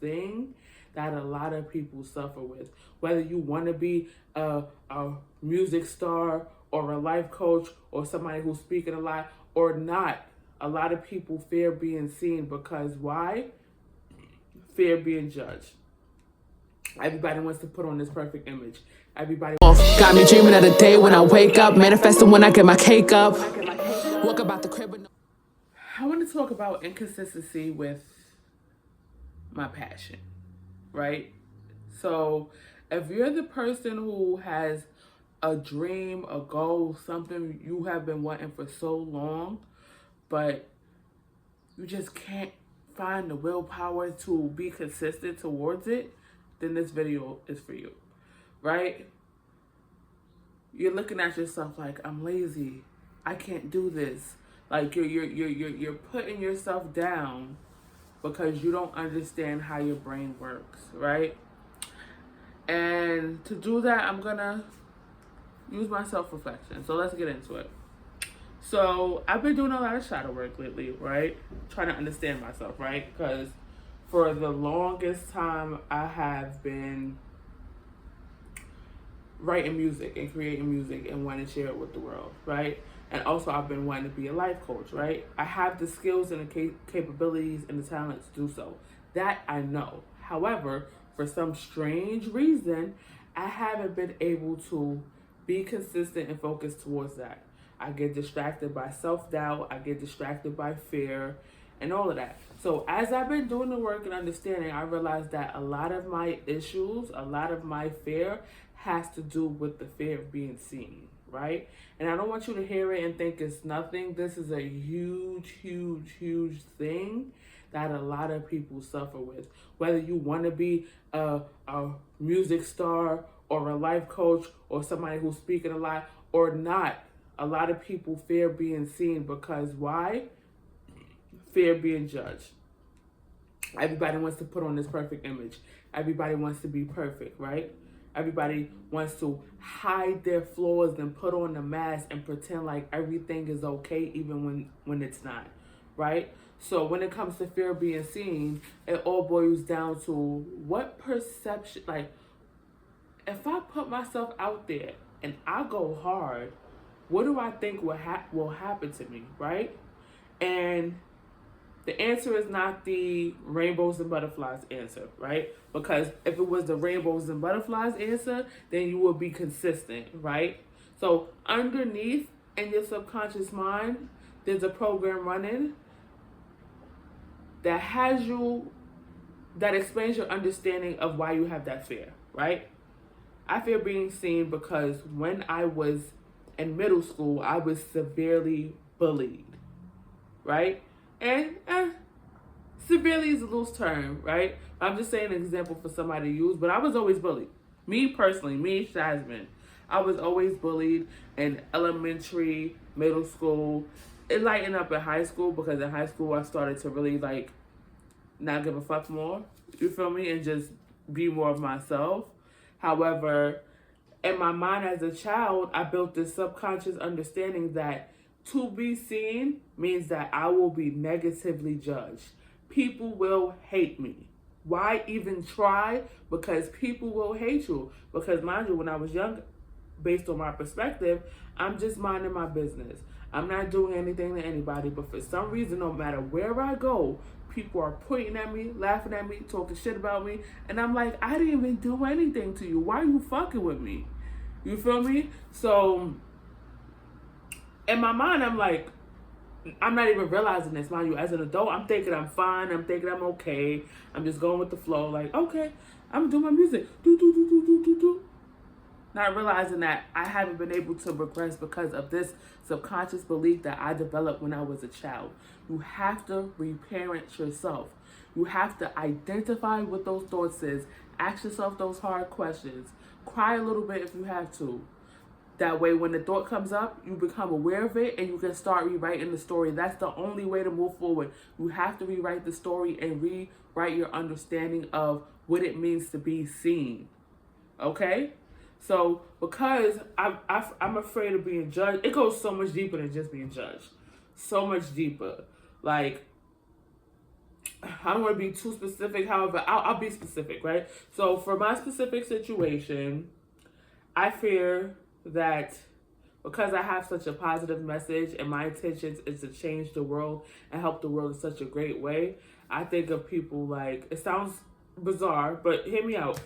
thing that a lot of people suffer with. Whether you want to be a music star or a life coach or somebody who's speaking a lot or not, a lot of people fear being seen because why? Fear being judged. Everybody wants to put on this perfect image. Everybody got me dreaming of the day when I wake up, manifesting when I get my cake up. Walk about the crib with no. I want to talk about inconsistency with my passion, right? So, if you're the person who has a dream, a goal, something you have been wanting for so long, but you just can't find the willpower to be consistent towards it, then this video is for you, right? You're looking at yourself like, I'm lazy, I can't do this. Like you're putting yourself down because you don't understand how your brain works, right? And to do that, I'm gonna use my self-reflection. So let's get into it. So I've been doing a lot of shadow work lately, right? Trying to understand myself, right? Because for the longest time, I have been writing music and creating music and wanting to share it with the world, right? And also I've been wanting to be a life coach, right? I have the skills and the capabilities and the talent to do so. That I know. However, for some strange reason, I haven't been able to be consistent and focused towards that. I get distracted by self-doubt, I get distracted by fear, and all of that. So as I've been doing the work and understanding, I realized that a lot of my issues, a lot of my fear has to do with the fear of being seen, right? And I don't want you to hear it and think it's nothing. This is a huge, huge, huge thing that a lot of people suffer with. Whether you want to be a music star or a life coach or somebody who's speaking a lot or not, a lot of people fear being seen because why? Fear being judged. Everybody wants to put on this perfect image. Everybody wants to be perfect, right? Everybody wants to hide their flaws and put on the mask and pretend like everything is okay even when it's not, right? So when it comes to fear being seen, it all boils down to what perception, like if I put myself out there and I go hard, what do I think will happen to me, right? And the answer is not the rainbows and butterflies answer, right? Because if it was the rainbows and butterflies answer, then you would be consistent, right? So underneath in your subconscious mind, there's a program running that explains your understanding of why you have that fear, right? I fear being seen because when I was in middle school, I was severely bullied, right? And severely is a loose term, right? I'm just saying an example for somebody to use, but I was always bullied. Me personally, me, Shazman, I was always bullied in elementary, middle school. It lightened up in high school because in high school I started to really like not give a fuck more, you feel me, and just be more of myself. However, in my mind as a child, I built this subconscious understanding that to be seen means that I will be negatively judged. People will hate me. Why even try? Because people will hate you. Because mind you, when I was young, based on my perspective, I'm just minding my business. I'm not doing anything to anybody, but for some reason, no matter where I go, people are pointing at me, laughing at me, talking shit about me, and I'm like, I didn't even do anything to you. Why are you fucking with me? You feel me? So in my mind, I'm like, I'm not even realizing this, mind you. As an adult, I'm thinking I'm fine. I'm thinking I'm okay. I'm just going with the flow. Like, okay, I'm doing my music. Do, do, do, do, do, do, do. Not realizing that I haven't been able to progress because of this subconscious belief that I developed when I was a child. You have to reparent yourself. You have to identify what those thoughts is. Ask yourself those hard questions. Cry a little bit if you have to. That way, when the thought comes up, you become aware of it and you can start rewriting the story. That's the only way to move forward. You have to rewrite the story and rewrite your understanding of what it means to be seen. Okay? So, because I'm afraid of being judged, it goes so much deeper than just being judged. So much deeper. Like, I don't want to be too specific. However, I'll be specific, right? So for my specific situation, I fear that because I have such a positive message and my intentions is to change the world and help the world in such a great way, I think of people like, it sounds bizarre, but hear me out.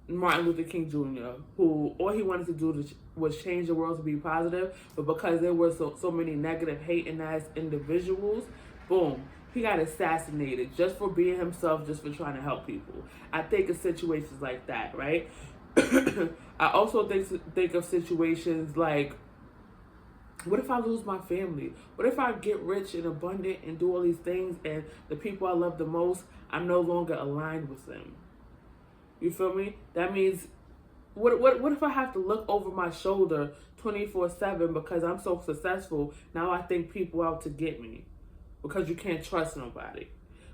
Martin Luther King Jr., who all he wanted to do was change the world to be positive, but because there were so many negative, hating ass individuals, boom, he got assassinated just for being himself, just for trying to help people. I think of situations like that, right? I also think of situations like, what if I lose my family? What if I get rich and abundant and do all these things and the people I love the most, I'm no longer aligned with them? You feel me? That means, what if I have to look over my shoulder 24/7 because I'm so successful? Now I think people out to get me because you can't trust nobody.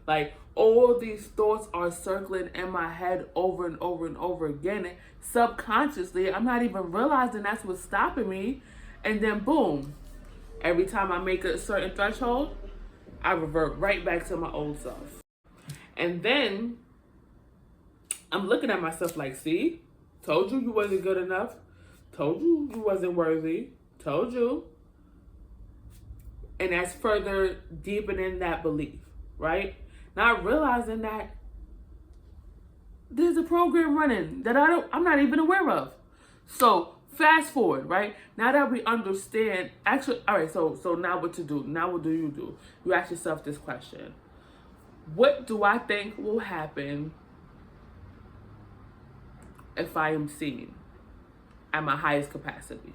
Like, all these thoughts are circling in my head over and over and over again. And subconsciously, I'm not even realizing that's what's stopping me. And then boom, every time I make a certain threshold, I revert right back to my old self. And then I'm looking at myself like, see, told you wasn't good enough. Told you wasn't worthy. Told you. And that's further deepening that belief, right? Not realizing that there's a program running that I'm not even aware of. So fast forward, right? Now that we understand, actually, all right, so now what to do? Now what do? You ask yourself this question. What do I think will happen if I am seen at my highest capacity?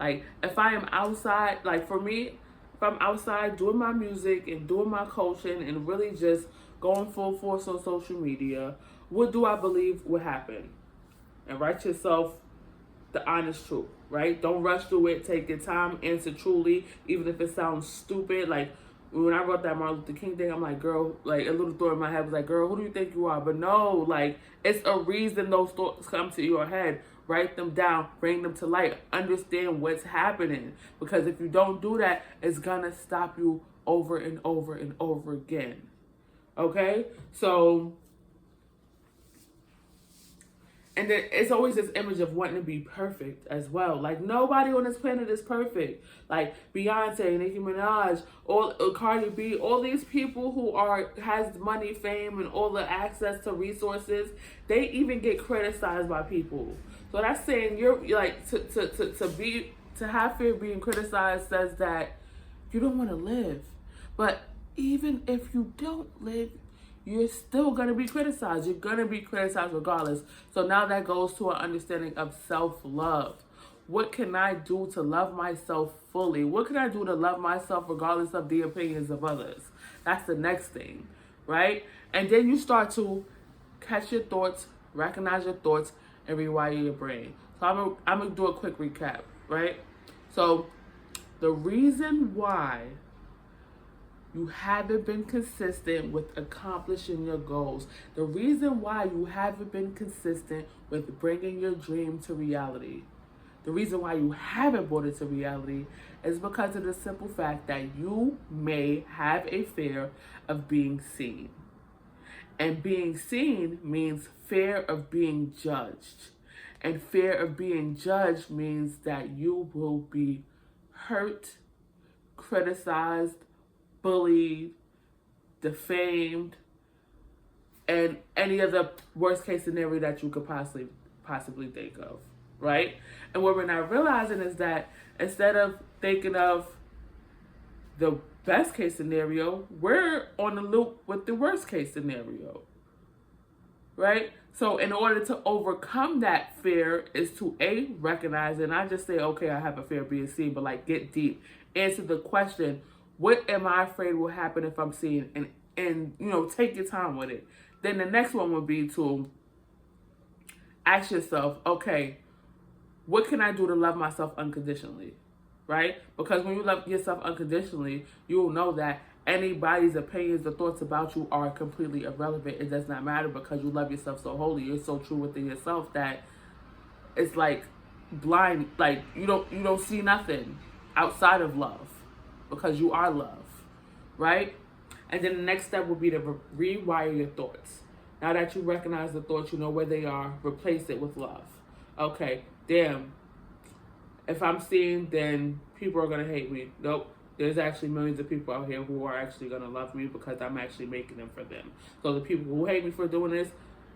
Like, if I am outside, like for me, if I'm outside doing my music and doing my coaching and really just going full force on social media, what do I believe will happen? And write yourself the honest truth, right? Don't rush through it. Take your time. Answer truly, even if it sounds stupid. Like, when I wrote that Martin Luther King thing, I'm like, girl, like, a little thought in my head was like, girl, who do you think you are? But no, like, it's a reason those thoughts come to your head. Write them down, bring them to light, understand what's happening. Because if you don't do that, it's gonna stop you over and over and over again. Okay? So, and then it's always this image of wanting to be perfect as well. Like, nobody on this planet is perfect. Like Beyonce, Nicki Minaj, Cardi B, all these people who has money, fame, and all the access to resources, they even get criticized by people. So that's saying you're like to have fear of being criticized says that you don't want to live. But even if you don't live, you're still going to be criticized. You're going to be criticized regardless. So now that goes to an understanding of self-love. What can I do to love myself fully? What can I do to love myself regardless of the opinions of others? That's the next thing, right? And then you start to catch your thoughts, recognize your thoughts, and rewire your brain. So I'm going to do a quick recap, right? So the reason why you haven't been consistent with accomplishing your goals, the reason why you haven't been consistent with bringing your dream to reality, the reason why you haven't brought it to reality is because of the simple fact that you may have a fear of being seen. And being seen means fear of being judged. And fear of being judged means that you will be hurt, criticized, bullied, defamed, and any other worst case scenario that you could possibly think of, right? And what we're not realizing is that instead of thinking of the best case scenario, we're on the loop with the worst case scenario, right? So in order to overcome that fear is to recognize it, and I just say, okay, I have a fear of being seen, but like get deep, answer the question, what am I afraid will happen if I'm seen? And take your time with it. Then the next one would be to ask yourself, okay, what can I do to love myself unconditionally? Right? Because when you love yourself unconditionally, you will know that anybody's opinions or thoughts about you are completely irrelevant. It does not matter because you love yourself so wholly. You're so true within yourself that it's like blind, like you don't see nothing outside of love because you are love, right? And then the next step will be to rewire your thoughts. Now that you recognize the thoughts, you know where they are, replace it with love. Okay, damn. If I'm seeing, then people are going to hate me. Nope. There's actually millions of people out here who are actually going to love me because I'm actually making them for them. So the people who hate me for doing this,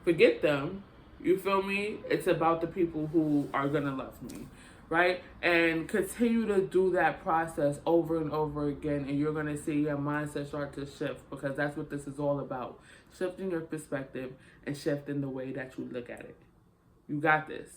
forget them. You feel me? It's about the people who are going to love me. Right? And continue to do that process over and over again, and you're going to see your mindset start to shift, because that's what this is all about. Shifting your perspective and shifting the way that you look at it. You got this.